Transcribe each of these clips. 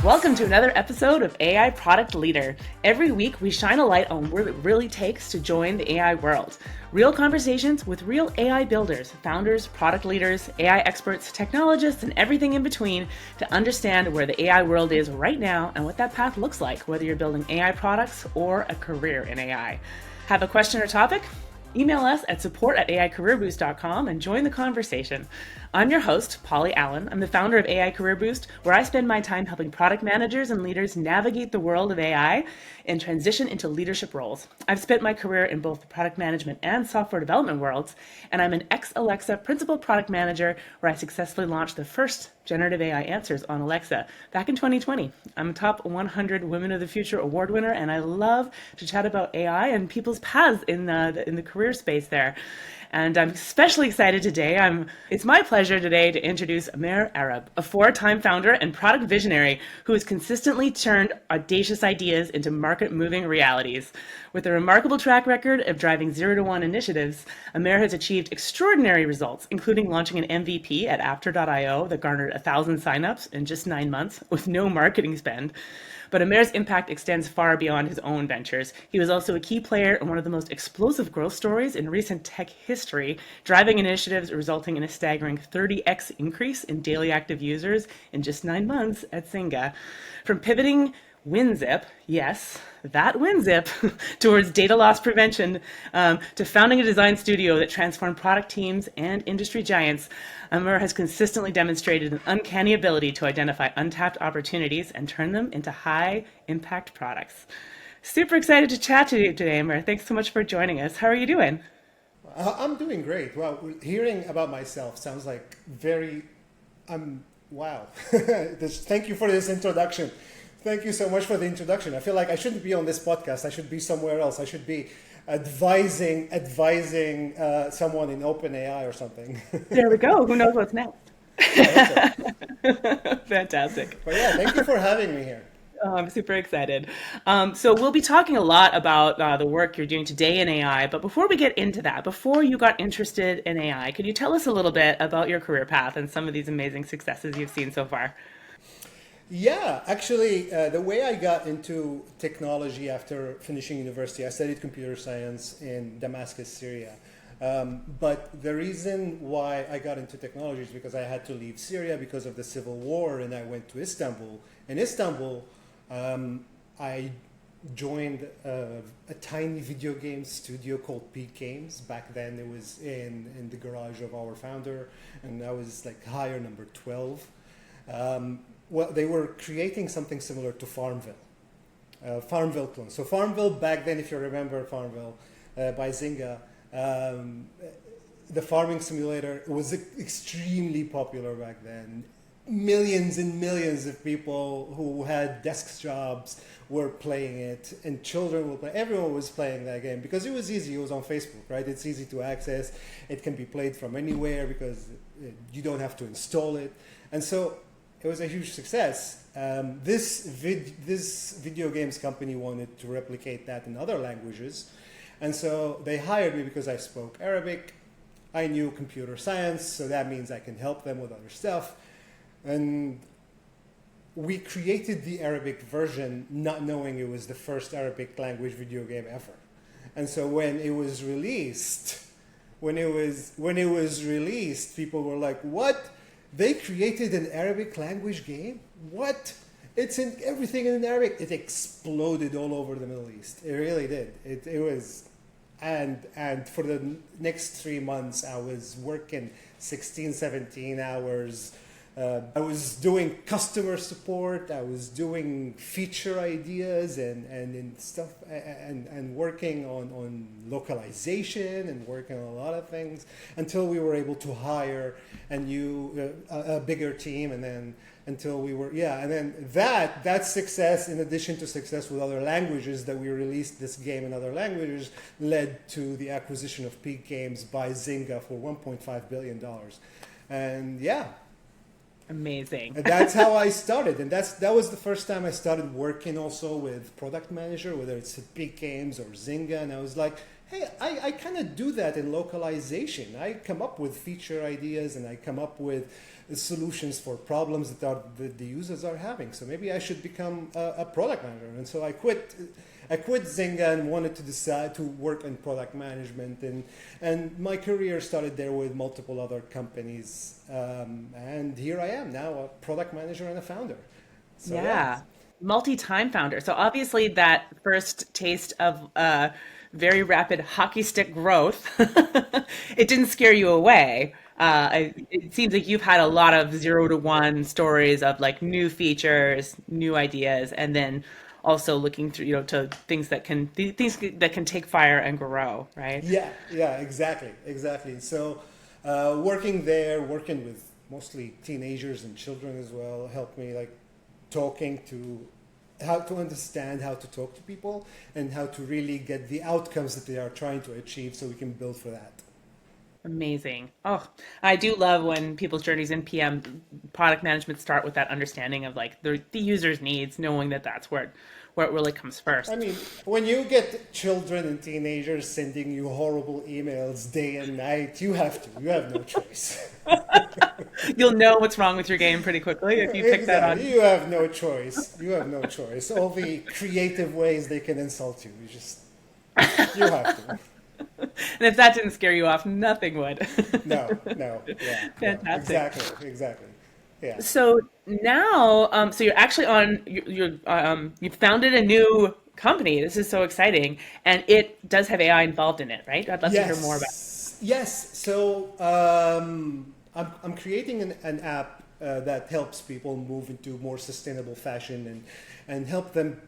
Welcome to another episode of AI Product Leader. Every week, we shine a light on what it really takes to join the AI world. Real conversations with real AI builders, founders, product leaders, AI experts, technologists, and everything in between to understand where the AI world is right now and what that path looks like, whether you're building AI products or a career in AI. Have a question or topic? Email us at support@aicareerboost.com and join the conversation. I'm your host, Polly Allen. I'm the founder of AI Career Boost, where I spend my time helping product managers and leaders navigate the world of AI and transition into leadership roles. I've spent my career in both the product management and software development worlds, and I'm an ex-Alexa principal product manager where I successfully launched the first generative AI answers on Alexa back in 2020. I'm a top 100 Women of the Future award winner, and I love to chat about AI and people's paths in the career space there. And I'm especially excited today. It's my pleasure today to introduce Amer Arab, a four-time founder and product visionary who has consistently turned audacious ideas into market-moving realities. With a remarkable track record of driving 0 to 1 initiatives, Amer has achieved extraordinary results, including launching an MVP at After.io that garnered 1,000 signups in just 9 months with no marketing spend. But Amer's impact extends far beyond his own ventures. He was also a key player in one of the most explosive growth stories in recent tech history, driving initiatives resulting in a staggering 30x increase in daily active users in just 9 months at Zynga. From pivoting WinZip, yes, that WinZip, towards data loss prevention, to founding a design studio that transformed product teams and industry giants, Amer has consistently demonstrated an uncanny ability to identify untapped opportunities and turn them into high-impact products. Super excited to chat to you today, Amer. Thanks so much for joining us. How are you doing? I'm doing great. Well, hearing about myself sounds like wow. Thank you for this introduction. Thank you so much for the introduction. I feel like I shouldn't be on this podcast. I should be somewhere else. I should be advising someone in OpenAI or something. There we go. Who knows what's next? Yeah, Fantastic. but yeah, thank you for having me here. Oh, I'm super excited. So we'll be talking a lot about the work you're doing today in AI. But before we get into that, before you got interested in AI, could you tell us a little bit about your career path and some of these amazing successes you've seen so far? Yeah, actually, the way I got into technology after finishing university, I studied computer science in Damascus, Syria. But the reason why I got into technology is because I had to leave Syria because of the civil war, and I went to Istanbul. In Istanbul, I joined a tiny video game studio called Peak Games. Back then, it was in the garage of our founder, and I was like hire number 12. Well, they were creating something similar to Farmville, Farmville clone. So Farmville back then, if you remember Farmville by Zynga, the farming simulator was extremely popular back then. Millions and millions of people who had desk jobs were playing it, and children were playing. Everyone was playing that game because it was easy. It was on Facebook, right? It's easy to access. It can be played from anywhere because you don't have to install it, and so it was a huge success. This video games company wanted to replicate that in other languages. And so they hired me because I spoke Arabic. I knew computer science, so that means I can help them with other stuff. And we created the Arabic version not knowing it was the first Arabic language video game ever. And so when it was released, people were like, "What? They created an Arabic language game? What? It's in everything in Arabic." It exploded all over the Middle East. It really did. It was, and for the next 3 months, I was working 16, 17 hours. I was doing customer support. I was doing feature ideas and stuff, and working on localization and working on a lot of things until we were able to hire a bigger team, and then until we were and then that success, in addition to success with other languages, that we released this game in other languages, led to the acquisition of Peak Games by Zynga for $1.5 billion, and yeah. Amazing. And that's how I started. And that was the first time I started working also with product manager, whether it's at Peak Games or Zynga. And I was like, hey, I kind of do that in localization. I come up with feature ideas and I come up with solutions for problems that the users are having. So maybe I should become a product manager. And so I quit Zynga and wanted to decide to work in product management, and my career started there with multiple other companies, and here I am now, a product manager and a founder. So yeah. Yeah. Multi-time founder. So obviously that first taste of very rapid hockey stick growth, it didn't scare you away. It seems like you've had a lot of 0 to 1 stories of like new features, new ideas, and then also looking through, to things that can take fire and grow, right? Yeah, exactly. So, working there, working with mostly teenagers and children as well, helped me like talking to how to understand how to talk to people and how to really get the outcomes that they are trying to achieve, so we can build for that. Amazing. Oh, I do love when people's journeys in PM product management start with that understanding of like the user's needs, knowing that that's where it really comes I first. mean, when you get children and teenagers sending you horrible emails day and night, you have no choice. You'll know what's wrong with your game pretty quickly if you pick that on. Exactly. You have no choice. You have no choice. All the creative ways they can insult you, you have to. And if that didn't scare you off, nothing would. No, yeah, no, Fantastic. exactly. Yeah. So now, so you're actually on, you founded a new company. This is so exciting. And it does have AI involved in it, right? I'd love to hear more about it. Yes. So I'm creating an app that helps people move into more sustainable fashion and help them,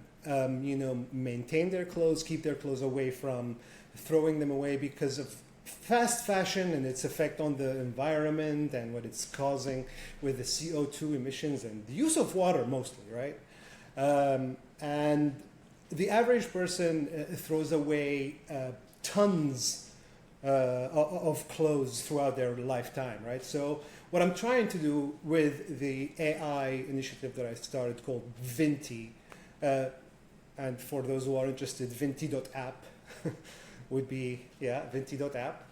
maintain their clothes, keep their clothes away from throwing them away because of fast fashion and its effect on the environment and what it's causing with the CO2 emissions and the use of water mostly, right? And the average person throws away tons of clothes throughout their lifetime, right? So what I'm trying to do with the AI initiative that I started called Vinti, and for those who are interested, Vinti.app would be, Vinti.app,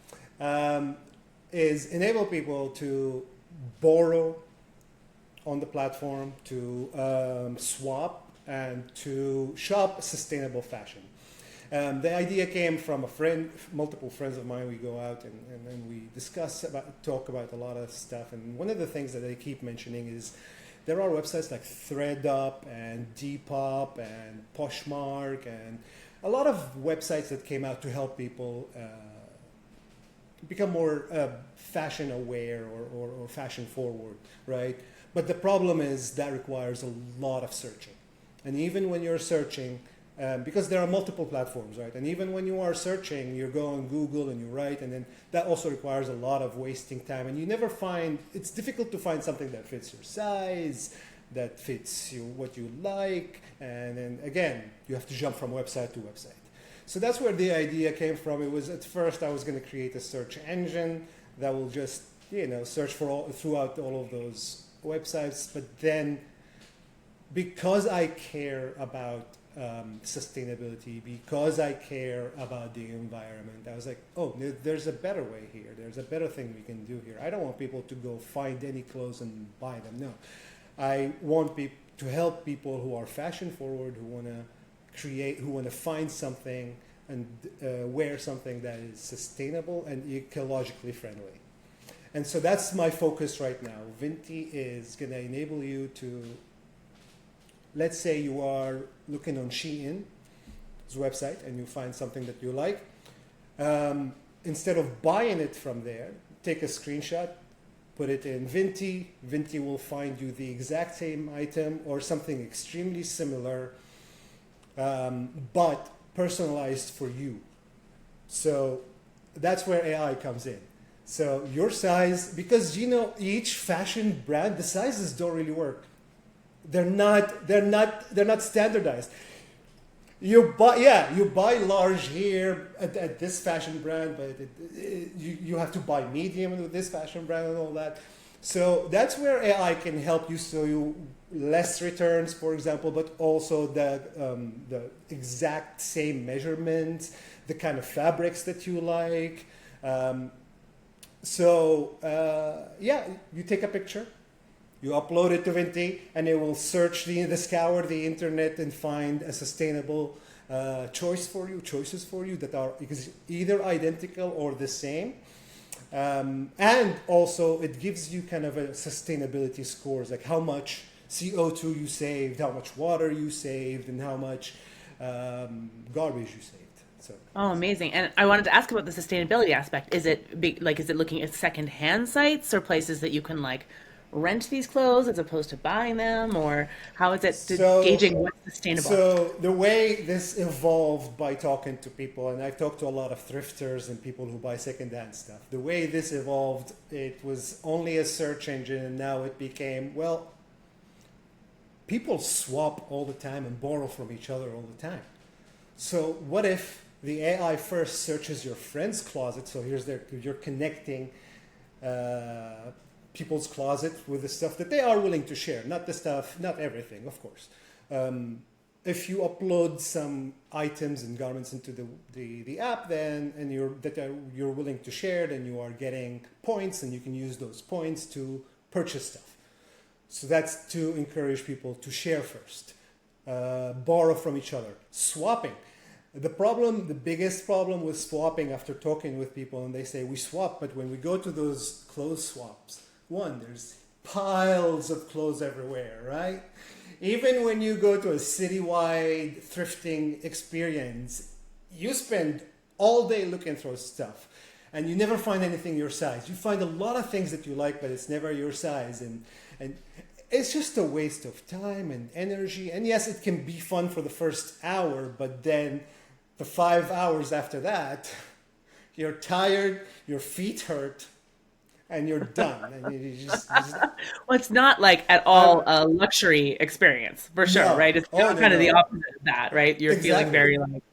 is enable people to borrow on the platform, to swap, and to shop sustainable fashion. The idea came from multiple friends of mine. We go out and we talk about a lot of stuff. And one of the things that they keep mentioning is there are websites like ThreadUp and Depop and Poshmark and a lot of websites that came out to help people become more fashion aware or fashion forward, right? But the problem is that requires a lot of searching. And even when you're searching, because there are multiple platforms, right? And even when you are searching, you go on Google and you write, and then that also requires a lot of wasting time. And you never it's difficult to find something that fits your size, that fits what you like. And then again, you have to jump from website to website. So that's where the idea came from. It was at first I was going to create a search engine that will just, search throughout all of those websites. But then because I care about sustainability, because I care about the environment, I was like, oh, there's a better way here. There's a better thing we can do here. I don't want people to go find any clothes and buy them. No, I want to help people who are fashion forward, who want to find something and wear something that is sustainable and ecologically friendly. And so that's my focus right now. Vinti is going to enable you to, let's say you are looking on Shein's website and you find something that you like. Instead of buying it from there, take a screenshot, put it in Vinti. Vinti will find you the exact same item or something extremely similar, but personalized for you. So that's where AI comes in. So your size, because each fashion brand, the sizes don't really work. They're not standardized. You buy large here at this fashion brand, but you have to buy medium with this fashion brand and all that. So that's where AI can help you, so you less returns, for example, but also the exact same measurements, the kind of fabrics that you like. You take a picture, You upload it to Vinti, and it will search scour the internet and find a sustainable choices for you that are either identical or the same. And also, it gives you kind of a sustainability scores, like how much CO2 you saved, how much water you saved, and how much garbage you saved. So, Oh, amazing. And I wanted to ask about the sustainability aspect. Is it looking at secondhand sites or places that you can like rent these clothes as opposed to buying them, or how is it so, gauging what's sustainable? so the way this evolved by talking to people, and I've talked to a lot of thrifters and people who buy secondhand stuff. The way this evolved, it was only a search engine, and now it became, well, people swap all the time and borrow from each other all the time. So what if the AI first searches your friend's closet? So you're connecting people's closet with the stuff that they are willing to share, not everything, of course. If you upload some items and garments into the app, then you're willing to share, then you are getting points, and you can use those points to purchase stuff. So that's to encourage people to share first, borrow from each other, swapping. The biggest problem with swapping, after talking with people, and they say we swap, but when we go to those clothes swaps, there's piles of clothes everywhere, right? Even when you go to a citywide thrifting experience, you spend all day looking through stuff, and you never find anything your size. You find a lot of things that you like, but it's never your size, and it's just a waste of time and energy. And yes, it can be fun for the first hour, but then the 5 hours after that, you're tired, your feet hurt, and you're done. And Well, it's not like at all a luxury experience for sure, no. right? It's Oh, no, kind of the no. opposite of that, right? You're feeling Exactly. very like,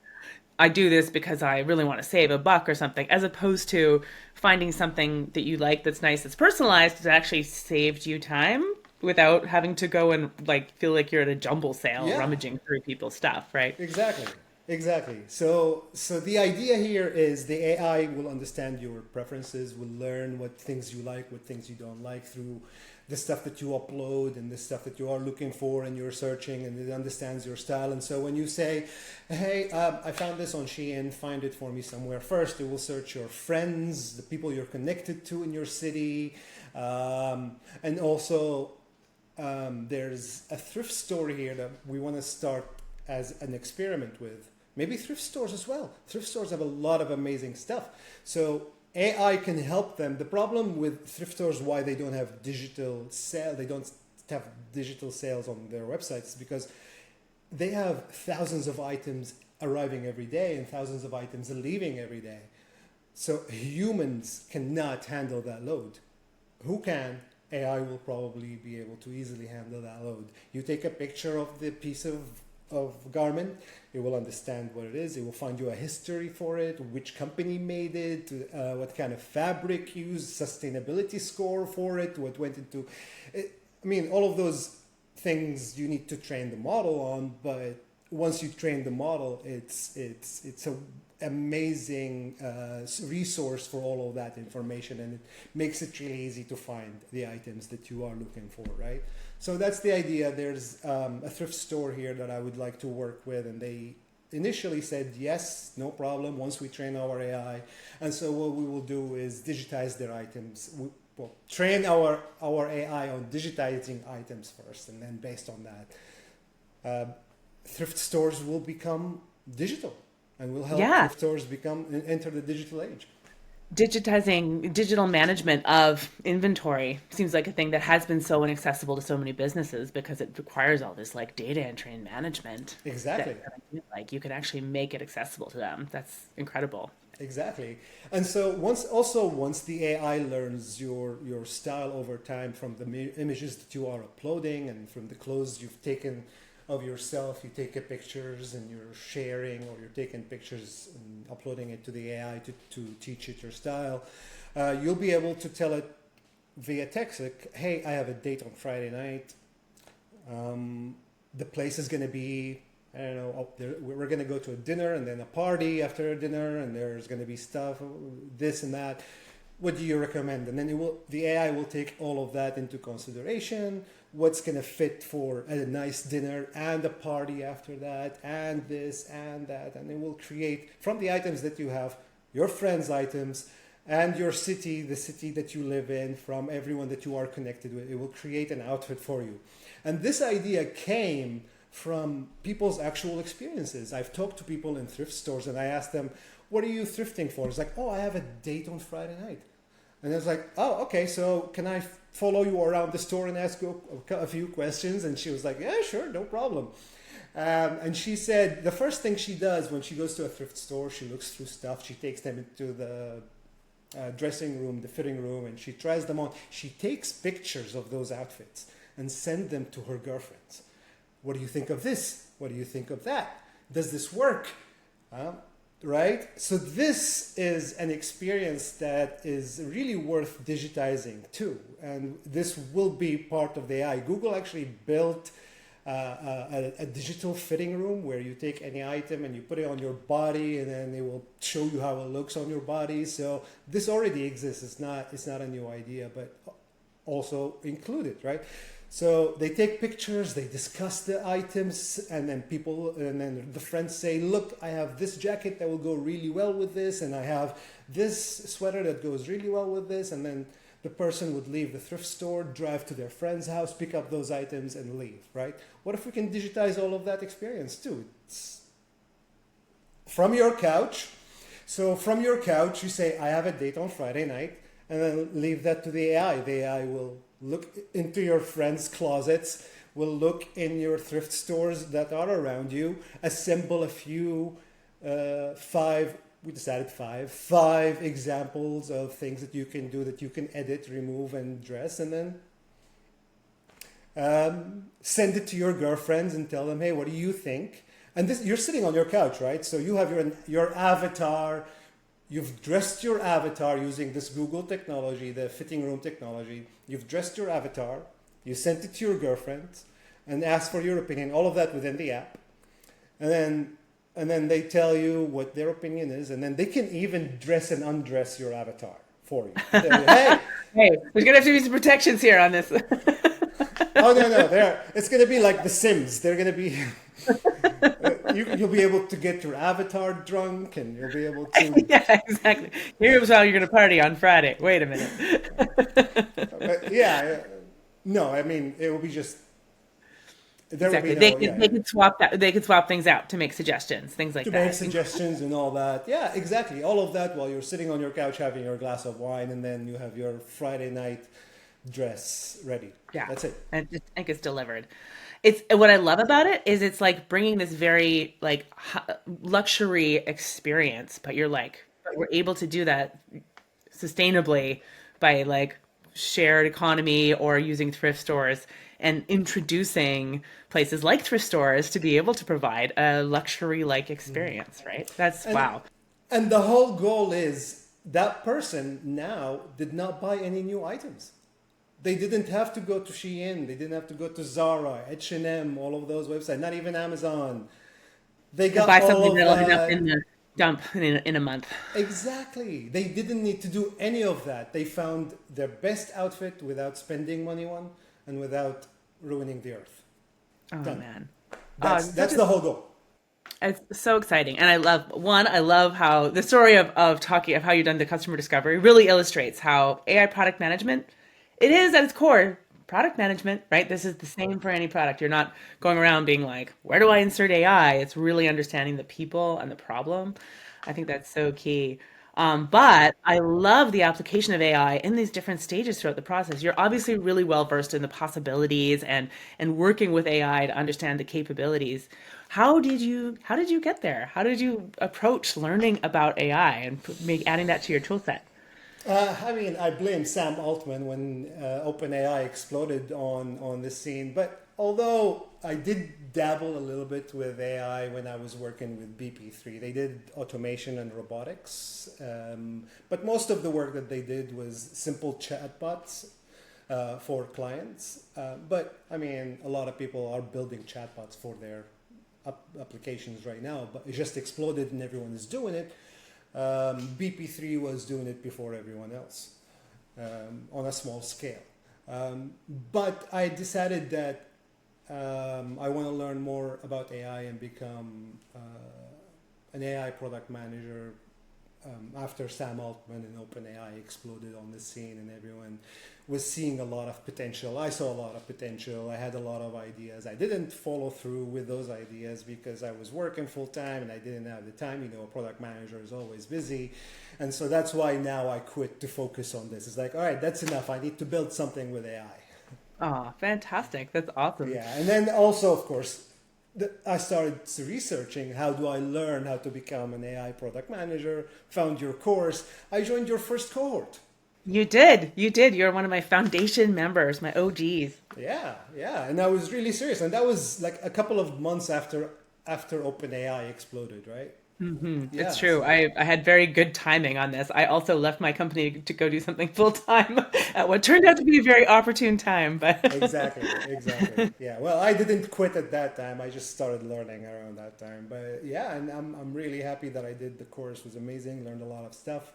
I do this because I really want to save a buck or something, as opposed to finding something that you like that's nice, that's personalized, that actually saved you time without having to go and like feel like you're at a jumble sale Yeah. rummaging through people's stuff, right? Exactly. Exactly. So the idea here is the AI will understand your preferences, will learn what things you like, what things you don't like through the stuff that you upload and the stuff that you are looking for and you're searching, and it understands your style. And so when you say, hey, I found this on Shein, find it for me somewhere, first it will search your friends, the people you're connected to in your city, and also there's a thrift store here that we want to start as an experiment with. Maybe thrift stores as well. Thrift stores have a lot of amazing stuff. So AI can help them. The problem with thrift stores, why they don't have they don't have digital sales on their websites, is because they have thousands of items arriving every day and thousands of items leaving every day. So humans cannot handle that load. Who can? AI will probably be able to easily handle that load. You take a picture of the piece of garment, it will understand what it is. It will find you a history for it, which company made it, what kind of fabric used, sustainability score for it, what went into it. I mean, all of those things you need to train the model on, but once you train the model, it's a amazing resource for all of that information, and it makes it really easy to find the items that you are looking for, right? So that's the idea. There's a thrift store here that I would like to work with, and they initially said yes, no problem, once we train our AI. And so what we will do is digitize their items. Well, train our AI on digitizing items first, and then based on that, thrift stores will become digital, and will help Yeah. thrift stores enter the digital age. Digitizing digital management of inventory seems like a thing that has been so inaccessible to so many businesses because it requires all this like data entry and management Exactly. that I feel like you could actually make it accessible to them. That's incredible. Exactly. And so once the AI learns your style over time from the images that you are uploading and from the clothes you've taken of yourself, you take pictures and you're sharing, or you're taking pictures and uploading it to the AI to teach it your style, you'll be able to tell it via text, like, hey, I have a date on Friday night. The place is going to be, I don't know, we're going to go to a dinner and then a party after a dinner, and there's going to be stuff, this and that. what do you recommend? And then the AI will take all of that into consideration. What's going to fit for a nice dinner and a party after that, and this and that. And it will create from the items that you have, your friends' items, and your city, the city that you live in, from everyone that you are connected with. It will create an outfit for you. And this idea came from people's actual experiences. I've talked to people in thrift stores and I asked them, what are you thrifting for? It's like, oh, I have a date on Friday night. And I was like, oh, okay, so can I follow you around the store and ask you a few questions? And she was like, yeah, sure, no problem. And she said the first thing she does when she goes to a thrift store, she looks through stuff, she takes them into the dressing room, the fitting room, and she tries them on. She takes pictures of those outfits and sends them to her girlfriends. What do you think of this? What do you think of that? Does this work? Right? So this is an experience that is really worth digitizing too. And this will be part of the AI. Google actually built a digital fitting room where you take any item and you put it on your body, and then it will show you how it looks on your body. So this already exists. It's not a new idea, but also included, right? So they take pictures, they discuss the items, and then the friends say, look, I have this jacket that will go really well with this, and I have this sweater that goes really well with this, and then the person would leave the thrift store, drive to their friend's house, pick up those items and leave, right? What if we can digitize all of that experience too? It's from your couch. So from your couch, you say, I have a date on Friday night, and then leave that to the AI. The AI will look into your friends' closets, will look in your thrift stores that are around you, assemble a few, five examples of things that you can do, that you can edit, remove, and dress, and then send it to your girlfriends and tell them, hey, what do you think? And this, you're sitting on your couch, right? So you have your avatar. You've dressed your avatar using this Google technology, the fitting room technology. You've dressed your avatar. You sent it to your girlfriend and asked for your opinion. All of that within the app, and then they tell you what their opinion is, and then they can even dress and undress your avatar for you. Tell you, hey, Hey, there's gonna have to be some protections here on this. oh no, it's gonna be like The Sims. They're gonna be. You'll be able to get your avatar drunk, and you'll be able to. Yeah, exactly. Here's how you're gonna party on Friday. Wait a minute. Yeah, no, I mean it will be just. There will Exactly. be They no, could yeah, they could swap that. They could swap things out to make suggestions, things like to make that. suggestions and all that. Yeah, exactly. All of that while you're sitting on your couch having your glass of wine, and then you have your Friday night dress ready. Yeah, That's it. and it gets delivered. It's what I love about it is it's like bringing this very like luxury experience, but but we're able to do that sustainably by like shared economy or using thrift stores and introducing places like thrift stores to be able to provide a luxury like experience, right? That's And wow. and the whole goal is that person now did not buy any new items. They didn't have to go to Shein. They didn't have to go to Zara, H&M, all of those websites, not even Amazon. They To got buy all something of that'll end up that. in the dump in a month. Exactly. They didn't need to do any of that. They found their best outfit without spending money on and without ruining the earth. Oh Done. man. That's the whole goal. It's so exciting. And I love how the story of talking of how you've done the customer discovery really illustrates how AI product management, it is at its core product management, right? This is the same for any product. You're not going around being like, where do I insert AI? It's really understanding the people and the problem. I think that's so key. But I love the application of AI in these different stages throughout the process. You're obviously really well versed in the possibilities and working with AI to understand the capabilities. How did you get there? How did you approach learning about AI and adding that to your tool set? I mean, I blame Sam Altman when OpenAI exploded on this scene. But although I did dabble a little bit with AI when I was working with BP3, they did automation and robotics. But most of the work that they did was simple chatbots for clients. But I mean, a lot of people are building chatbots for their applications right now, but it just exploded and everyone is doing it. BP3 was doing it before everyone else on a small scale. But I decided that I want to learn more about AI and become an AI product manager after Sam Altman and OpenAI exploded on the scene and everyone was seeing a lot of potential. I saw a lot of potential. I had a lot of ideas. I didn't follow through with those ideas because I was working full time and I didn't have the time. You know, a product manager is always busy. And so that's why now I quit to focus on this. It's like, all right, that's enough. I need to build something with AI. Oh, fantastic. That's awesome. Yeah. And then also, of course, I started researching how do I learn how to become an AI product manager, found your course. I joined your first cohort. You did. You did. You're one of my foundation members, my OGs. Yeah, yeah. And I was really serious. And that was like a couple of months after OpenAI exploded, right? Yeah. It's true. I had very good timing on this. I also left my company to go do something full time at what turned out to be a very opportune time. But Exactly, exactly. Yeah. Well, I didn't quit at that time. I just started learning around that time. But yeah, and I'm really happy that I did. The course was amazing. Learned a lot of stuff.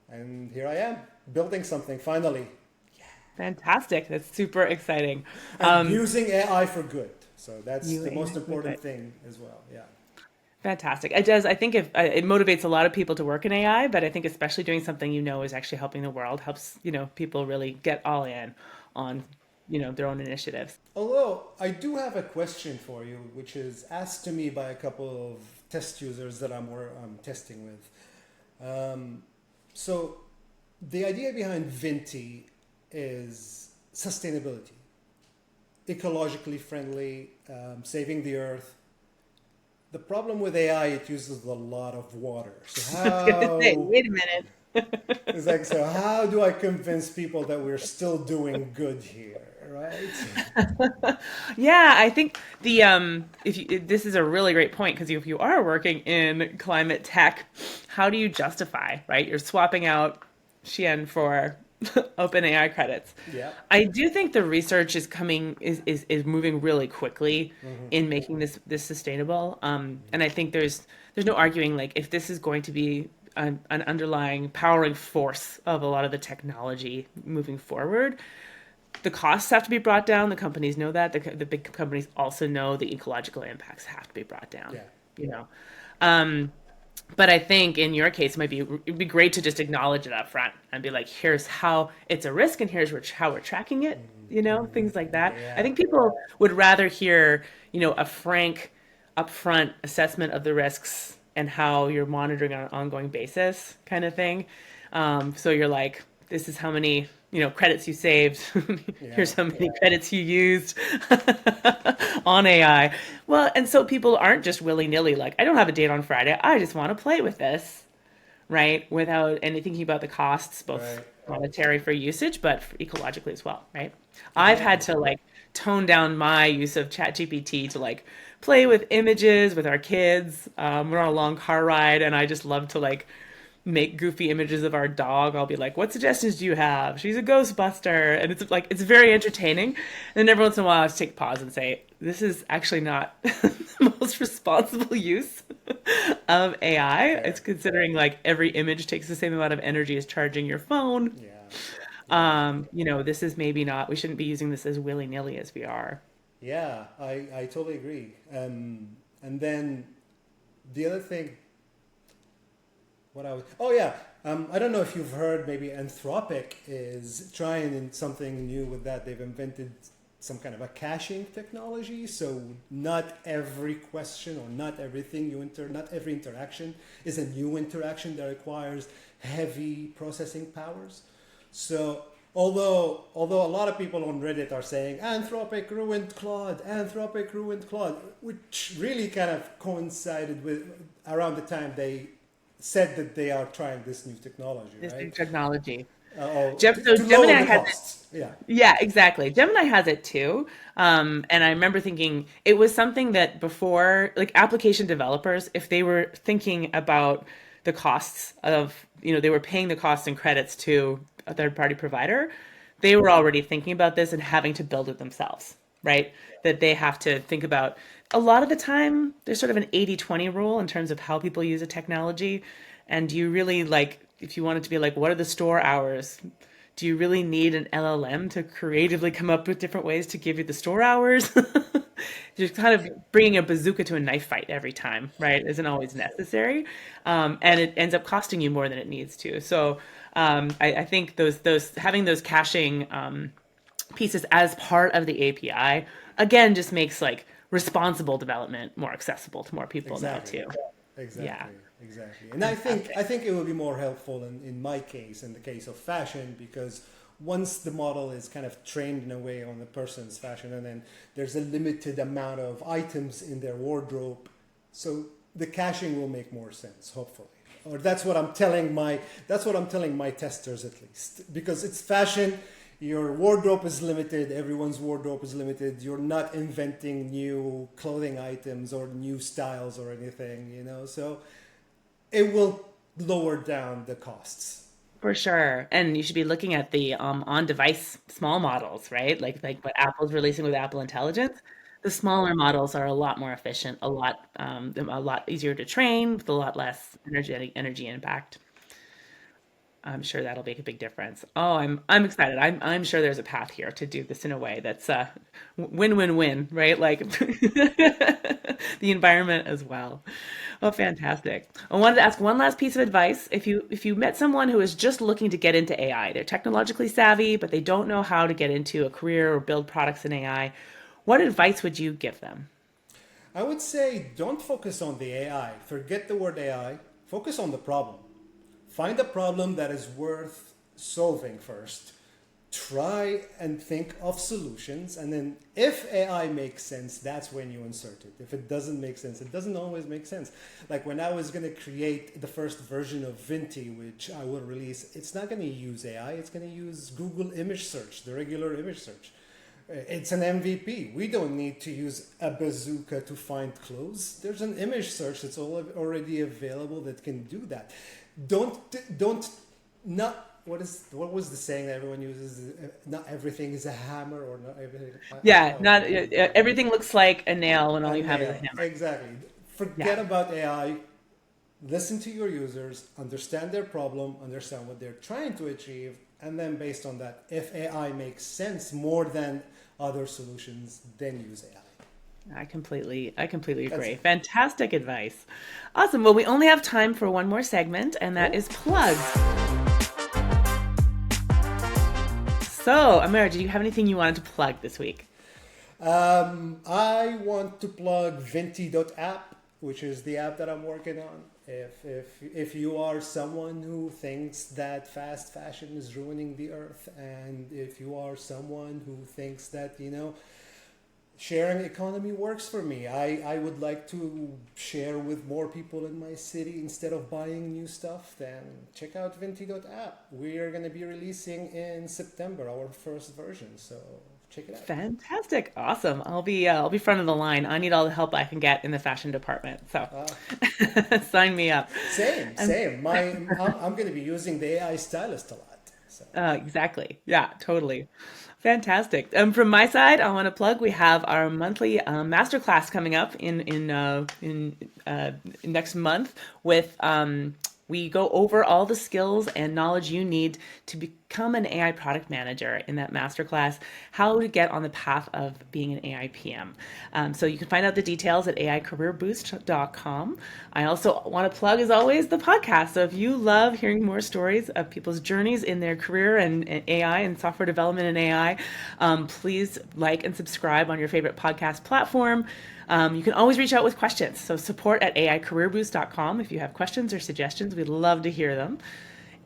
And here I am building something finally fantastic. That's super exciting. and using AI for good. So that's You the most with important it. thing as well. Yeah. Fantastic. It does. I think if it motivates a lot of people to work in AI, but I think especially doing something is actually helping the world helps, people really get all in on, their own initiatives. Although I do have a question for you, which is asked to me by a couple of test users that I'm testing with. So the idea behind Vinti is sustainability, ecologically friendly, saving the earth. The problem with AI, it uses a lot of water. So I was gonna say, how wait a minute. it's like, so how do I convince people that we're still doing good here, right? Yeah, I think this is a really great point because if you are working in climate tech, how do you justify, right? You're swapping out Xi'an for OpenAI credits. Yeah. I do think the research is moving really quickly in making this sustainable. And I think there's no arguing like if this is going to be an underlying powering force of a lot of the technology moving forward, the costs have to be brought down. The companies know that. The big companies also know the ecological impacts have to be brought down. Yeah. You know, um, but I think in your case, it'd be great to just acknowledge it up front and be like, here's how it's a risk, and here's how we're tracking it. Things like that. I Yeah. think people would rather hear, a frank, upfront assessment of the risks and how you're monitoring on an ongoing basis, kind of thing. So you're like, this is how many credits you saved. Yeah. Here's how many credits you used on AI. Well, and so people aren't just willy-nilly like, I don't have a date on Friday, I just want to play with this, right? Without any thinking about the costs, both Right. monetary for usage, but ecologically as well, right? I've had Exactly. to like tone down my use of ChatGPT to like play with images with our kids. We're on a long car ride, and I just love to like make goofy images of our dog. I'll be like, "What suggestions do you have? She's a Ghostbuster," and it's very entertaining. And then every once in a while, I have to take pause and say, "This is actually not the most responsible use of AI. Fair. It's considering like every image takes the same amount of energy as charging your phone. Yeah. Yeah. This is maybe not. We shouldn't be using this as willy nilly as we are." Yeah. I totally agree. And then the other thing, oh yeah, I don't know if you've heard, maybe Anthropic is trying in something new with that. They've invented some kind of a caching technology. So not every question or not everything not every interaction is a new interaction that requires heavy processing powers. So although a lot of people on Reddit are saying Anthropic ruined Claude, which really kind of coincided with around the time they said that they are trying this new technology, This new right? technology. So To lower Gemini the has it. costs. Yeah. Yeah, exactly. Gemini has it too. And I remember thinking it was something that before, like application developers, if they were thinking about the costs of, they were paying the costs and credits to a third party provider, they were already thinking about this and having to build it themselves, right? That they have to think about. A lot of the time, there's sort of an 80-20 rule in terms of how people use a technology. And do you really like, if you want it to be like, what are the store hours? Do you really need an LLM to creatively come up with different ways to give you the store hours? You're kind of bringing a bazooka to a knife fight every time, right? Isn't always necessary, and it ends up costing you more than it needs to. So I think those having those caching pieces as part of the API again just makes like responsible development more accessible to more people now Exactly. too. Yeah, Exactly, exactly. And I fantastic. think it will be more helpful in my case, in the case of fashion, because once the model is kind of trained in a way on the person's fashion, and then there's a limited amount of items in their wardrobe, so the caching will make more sense, hopefully. Or that's what I'm telling my testers at least, because it's fashion. Your wardrobe is limited. Everyone's wardrobe is limited. You're not inventing new clothing items or new styles or anything, So it will lower down the costs. For sure. And you should be looking at the on-device small models, right? Like what Apple's releasing with Apple Intelligence. The smaller models are a lot more efficient, a lot easier to train with a lot less energy impact. I'm sure that'll make a big difference. Oh, I'm excited. I'm sure there's a path here to do this in a way that's win-win-win, right? Like the environment as well. Oh, fantastic. I wanted to ask one last piece of advice. If you met someone who is just looking to get into AI, they're technologically savvy, but they don't know how to get into a career or build products in AI, what advice would you give them? I would say don't focus on the AI. Forget the word AI. Focus on the problem. Find a problem that is worth solving first. Try and think of solutions, and then if AI makes sense, that's when you insert it. If it doesn't make sense, it doesn't always make sense. Like when I was going to create the first version of Vinti, which I will release, it's not going to use AI, it's going to use Google image search, the regular image search. It's an MVP. We don't need to use a bazooka to find clothes. There's an image search that's already available that can do that. Don't not what was the saying that everyone uses? Not everything is a hammer, or not everything. Yeah, Oh, not everything looks like a nail when all a you have is a nail. hammer. Exactly. Yeah. Forget about AI. Listen to your users, understand their problem, understand what they're trying to achieve, and then based on that, if AI makes sense more than other solutions, then use AI. I completely That's agree. it. Fantastic advice. Awesome. Well, we only have time for one more segment, and that Cool. is plugs. So, Amara, did you have anything you wanted to plug this week? I want to plug Venti.app, which is the app that I'm working on. If you are someone who thinks that fast fashion is ruining the earth, and if you are someone who thinks that sharing economy works for me, I would like to share with more people in my city instead of buying new stuff, then check out Venti.app. We are going to be releasing in September our first version, so check it out. Fantastic. Awesome. I'll be front of the line. I need all the help I can get in the fashion department. So, Uh, sign me up. Same, Um, same. I'm going to be using the AI stylist a lot. So exactly. Yeah, totally. Fantastic. From my side, I want to plug we have our monthly masterclass coming up in next month with we go over all the skills and knowledge you need to become an AI product manager in that masterclass, how to get on the path of being an AI PM. So you can find out the details at aicareerboost.com. I also want to plug, as always, the podcast. So if you love hearing more stories of people's journeys in their career and AI and software development and AI, please like and subscribe on your favorite podcast platform. You can always reach out with questions. So support at aicareerboost.com if you have questions or suggestions. We'd love to hear them.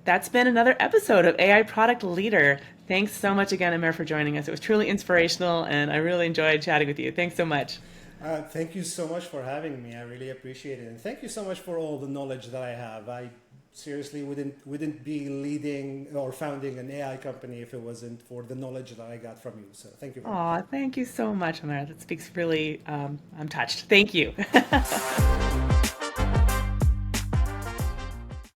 That's been another episode of AI Product Leader. Thanks so much again, Amer, for joining us. It was truly inspirational, and I really enjoyed chatting with you. Thanks so much. thank you so much for having me. I really appreciate it, and thank you so much for all the knowledge that I have. I seriously wouldn't be leading or founding an AI company if it wasn't for the knowledge that I got from you. So thank you very much. Aw, thank you so much, Amer. That speaks really, I'm touched. Thank you.